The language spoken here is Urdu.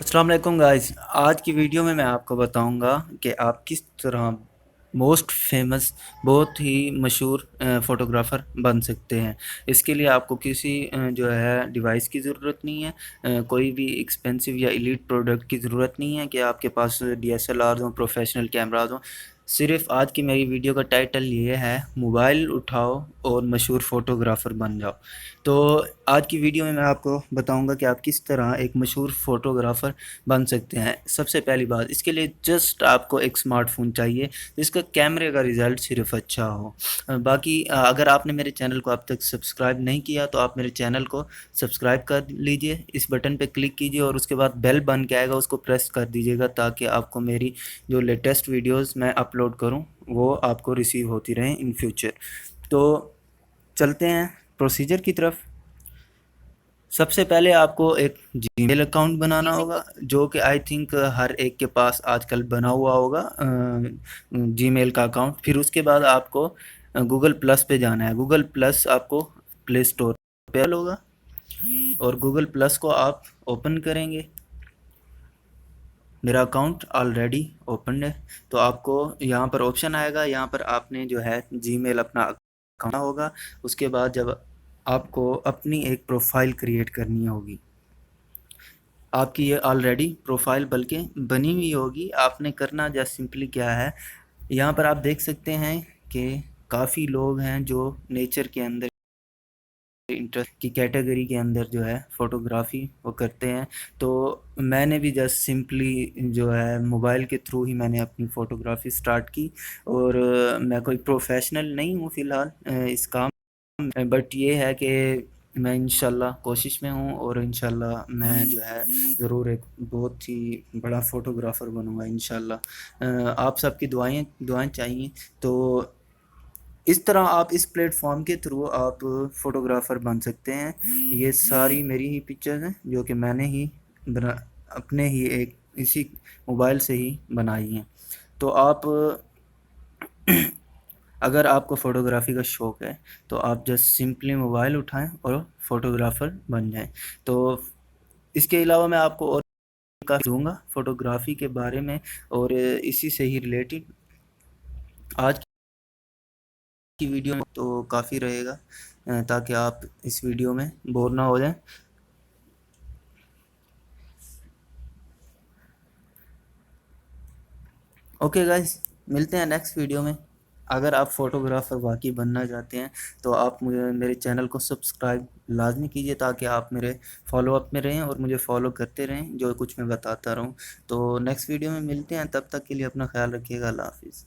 السلام علیکم گائز، آج کی ویڈیو میں آپ کو بتاؤں گا کہ آپ کس طرح موسٹ فیمس بہت ہی مشہور فوٹوگرافر بن سکتے ہیں۔ اس کے لیے آپ کو کسی جو ہے ڈیوائس کی ضرورت نہیں ہے، کوئی بھی ایکسپینسو یا ایلیٹ پروڈکٹ کی ضرورت نہیں ہے کہ آپ کے پاس ڈی ایس ایل آر ہوں، پروفیشنل کیمراز ہوں۔ صرف آج کی میری ویڈیو کا ٹائٹل یہ ہے، موبائل اٹھاؤ اور مشہور فوٹوگرافر بن جاؤ۔ تو آج کی ویڈیو میں آپ کو بتاؤں گا کہ آپ کس طرح ایک مشہور فوٹوگرافر بن سکتے ہیں۔ سب سے پہلی بات، اس کے لیے جسٹ آپ کو ایک سمارٹ فون چاہیے جس کا کیمرے کا ریزلٹ صرف اچھا ہو۔ باقی اگر آپ نے میرے چینل کو اب تک سبسکرائب نہیں کیا تو آپ میرے چینل کو سبسکرائب کر لیجئے، اس بٹن پہ کلک کیجئے اور اس کے بعد بیل بن کے آئے گا، اس کو پریس کر دیجئے گا تاکہ آپ کو میری جو لیٹسٹ ویڈیوز میں اپلوڈ کروں وہ آپ کو ریسیو ہوتی رہیں ان فیوچر۔ تو چلتے ہیں پروسیجر کی طرف۔ سب سے پہلے آپ کو ایک جی میل اکاؤنٹ بنانا ہوگا، جو کہ آئی تھنک ہر ایک کے پاس آج کل بنا ہوا ہوگا جی میل کا اکاؤنٹ۔ پھر اس کے بعد آپ کو گوگل پلس پہ جانا ہے۔ گوگل پلس آپ کو پلے اسٹور پہ ہوگا اور گوگل پلس کو آپ اوپن کریں گے۔ میرا اکاؤنٹ آلریڈی اوپن ہے، تو آپ کو یہاں پر آپشن آئے گا، یہاں پر آپ نے جو ہے جی میل اپنا اکاؤنٹ ہوگا۔ اس کے بعد جب آپ کو اپنی ایک پروفائل کریٹ کرنی ہوگی، آپ کی یہ آلریڈی پروفائل بلکہ بنی ہوئی ہوگی۔ آپ نے کرنا جسٹ سمپلی کیا ہے، یہاں پر آپ دیکھ سکتے ہیں کہ کافی لوگ ہیں جو نیچر کے اندر انٹرسٹ کی کیٹیگری کے اندر جو ہے فوٹوگرافی وہ کرتے ہیں۔ تو میں نے بھی جسٹ سمپلی جو ہے موبائل کے تھرو ہی میں نے اپنی فوٹوگرافی سٹارٹ کی، اور میں کوئی پروفیشنل نہیں ہوں فی الحال اس کام، بٹ یہ ہے کہ میں انشاءاللہ کوشش میں ہوں، اور انشاءاللہ میں جو ہے ضرور ایک بہت ہی بڑا فوٹوگرافر بنوں گا انشاءاللہ۔ آپ سب کی دعائیں چاہیے۔ تو اس طرح آپ اس پلیٹ فارم کے تھرو آپ فوٹوگرافر بن سکتے ہیں۔ یہ ساری میری ہی پکچرز ہیں جو کہ میں نے ہی اپنے ہی ایک اسی موبائل سے ہی بنائی ہیں۔ تو آپ اگر آپ کو فوٹوگرافی کا شوق ہے تو آپ جسٹ سمپلی موبائل اٹھائیں اور فوٹوگرافر بن جائیں۔ تو اس کے علاوہ میں آپ کو اور دوں گا فوٹوگرافی کے بارے میں، اور اسی سے ہی ریلیٹڈ آج کی ویڈیو میں تو کافی رہے گا تاکہ آپ اس ویڈیو میں بور نہ ہو جائیں۔ اوکے گائز، ملتے ہیں نیکسٹ ویڈیو میں۔ اگر آپ فوٹوگرافر واقعی بننا چاہتے ہیں تو آپ مجھے میرے چینل کو سبسکرائب لازمی کیجئے تاکہ آپ میرے فالو اپ میں رہیں اور مجھے فالو کرتے رہیں، جو کچھ میں بتاتا رہوں۔ تو نیکسٹ ویڈیو میں ملتے ہیں، تب تک کے لیے اپنا خیال رکھیے گا۔ اللہ حافظ۔